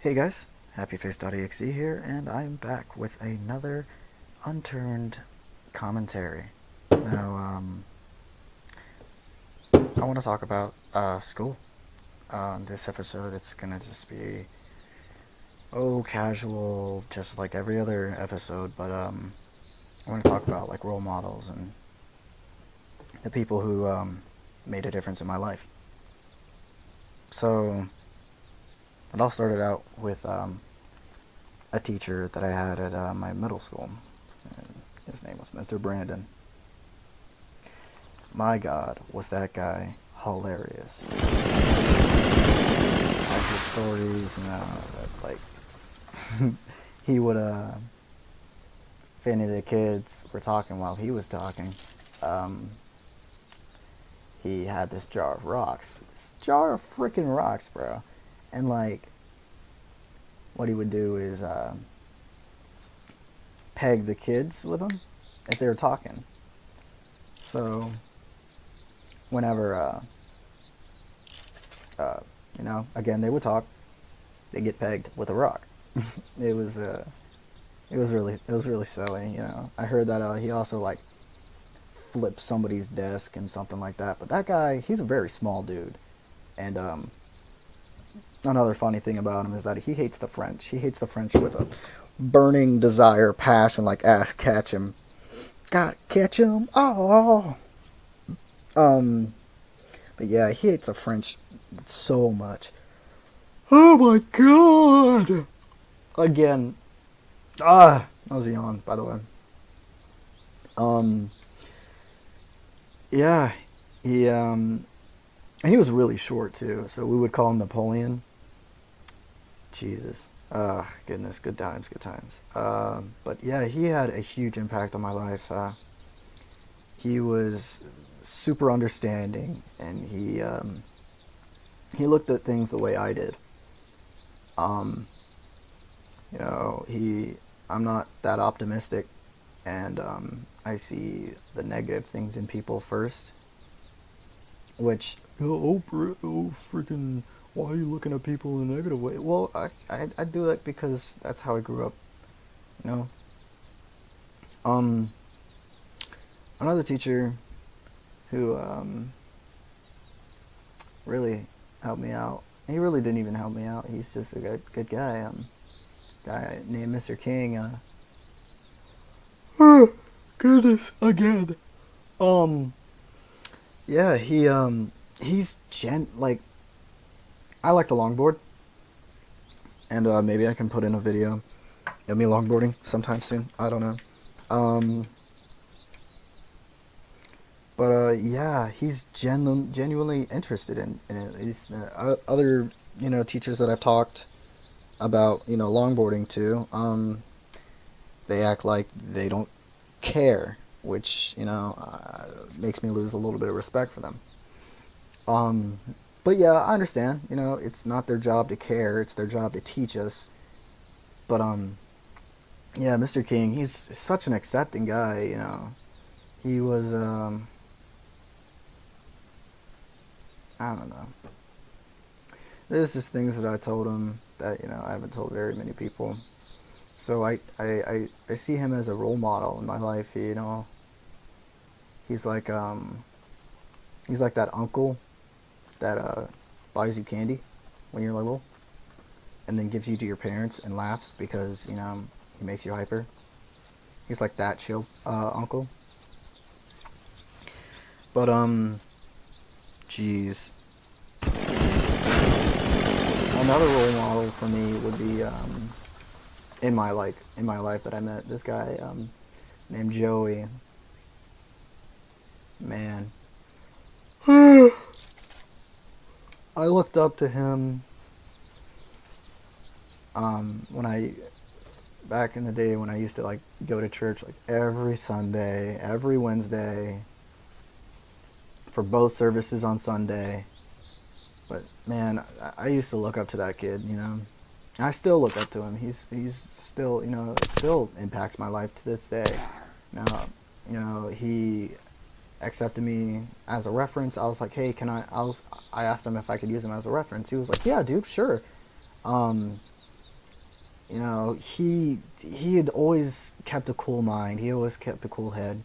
Hey guys, HappyFace.exe here, and I'm back with another unturned commentary. Now, I want to talk about school. This episode, it's gonna just be casual, just like every other episode. But I want to talk about like role models and the people who made a difference in my life. So it all started out with a teacher that I had at my middle school. And his name was Mr. Brandon. My God, was that guy hilarious. I heard stories, that, like, he would, if any of the kids were talking while he was talking, um, he had this jar of rocks. This jar of freaking rocks, bro. And, like, what he would do is, peg the kids with him if they were talking. So, whenever, again, they would talk, they get pegged with a rock. it was it was really silly. I heard that he also like flipped somebody's desk and something like that. But that guy, he's a very small dude, and another funny thing about him is that he hates the French. He hates the French with a burning desire, passion, like ass catch him. God, catch him! Oh, but yeah, he hates the French so much. Oh my God! Again, that was a yawn, by the way. Um, yeah, and he was really short too, so we would call him Napoleon. Jesus, goodness, good times, good times. But yeah, he had a huge impact on my life. He was super understanding, and he looked at things the way I did. Um, I'm not that optimistic, and I see the negative things in people first, which, freaking, why are you looking at people in a negative way? Well, I do that because that's how I grew up, you know. Um, Another teacher who really helped me out. He really didn't even help me out. He's just a good guy. Guy named Mr. King. Oh, goodness, again. Um, yeah, he's like, I like the longboard, and maybe I can put in a video of me longboarding sometime soon. I don't know. Um, but yeah, he's genuinely interested in it. He's other teachers that I've talked about longboarding to. They act like they don't care, which makes me lose a little bit of respect for them. Um, but yeah, I understand. It's not their job to care; it's their job to teach us. But yeah, Mr. King, he's such an accepting guy. He was I don't know. There's just things that I told him that I haven't told very many people. So I see him as a role model in my life. He's like he's like that uncle that buys you candy when you're little, and then gives you to your parents and laughs because he makes you hyper. He's like that chill uncle. But geez, another role model for me would be in my life that I met this guy named Joey. Man, I looked up to him when I back in the day when I used to like go to church like every Sunday, every Wednesday for both services on Sunday. But man, I used to look up to that kid. I still look up to him. He's still it still impacts my life to this day. Now, he accepted me as a reference. I was like, hey, I asked him if I could use him as a reference. He was like, yeah, dude, sure. Um, you know, he had always kept a cool mind. He always kept a cool head.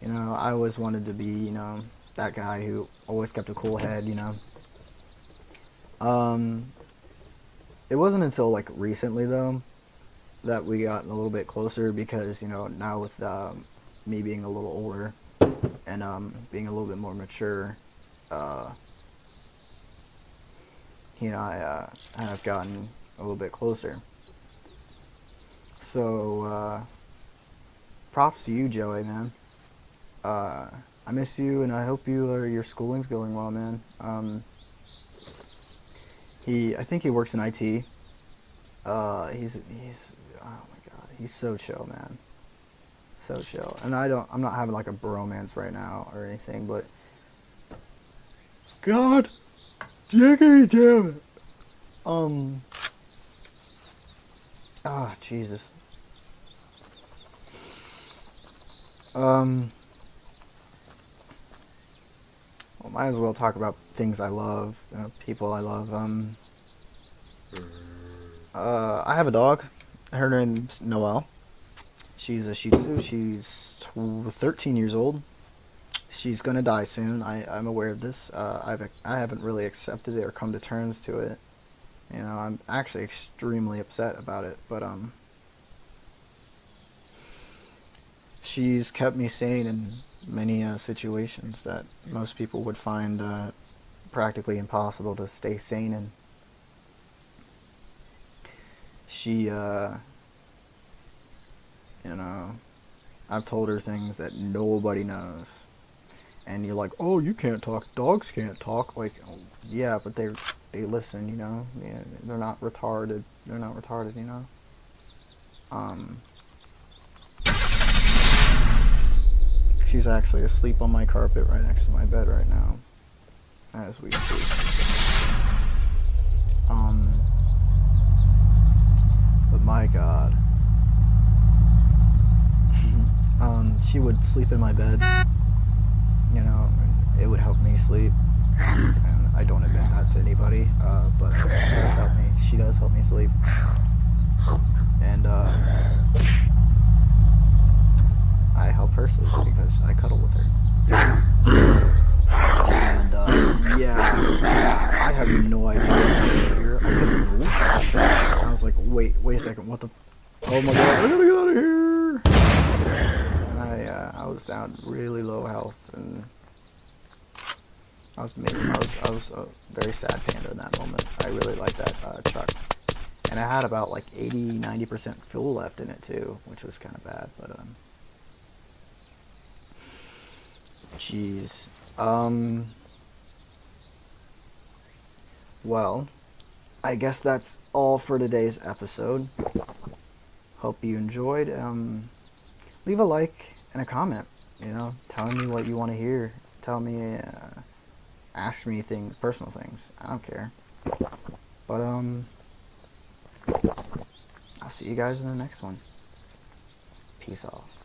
You know, I always wanted to be, you know, that guy who always kept a cool head, you know. Um, it wasn't until like recently though that we got a little bit closer because, you know, now with me being a little older and being a little bit more mature, uh, he and I have gotten a little bit closer. So, props to you, Joey, man. Uh, I miss you, and I hope your schooling's going well, man. I think he works in IT. Oh my god, he's so chill, man. So chill. And I'm not having like a bromance right now or anything, but God, diggity damn it. Um, Jesus. Um, well, might as well talk about things I love, people I love. I have a dog. Her name's Noelle. She's a Shih Tzu. She's 13 years old. She's gonna die soon. I'm aware of this. I haven't really accepted it or come to terms to it. You know, I'm actually extremely upset about it. But she's kept me sane in many situations that most people would find practically impossible to stay sane in. She, you know, I've told her things that nobody knows. And you're like, oh, you can't talk. Dogs can't talk. Like, oh, yeah, but they listen, you know. Yeah, they're not retarded. They're not retarded, you know. Um, she's actually asleep on my carpet right next to my bed right now, as we speak. But my God, she would sleep in my bed. You know, it would help me sleep. And I don't admit that to anybody, but it does help me. She does help me sleep. And I help her sleep because I cuddle with her. And yeah, I have no idea what happened here. I couldn't move. I was like, wait a second, what the? Oh my God, I gotta get out of here! And I was down really low health, and I was a very sad panda in that moment. I really liked that truck. And I had about like 80-90% fuel left in it too, which was kind of bad, but jeez. Well, I guess that's all for today's episode. Hope you enjoyed. Leave a like and a comment, you know, telling me what you want to hear. Tell me, ask me personal things. I don't care. But, I'll see you guys in the next one. Peace off.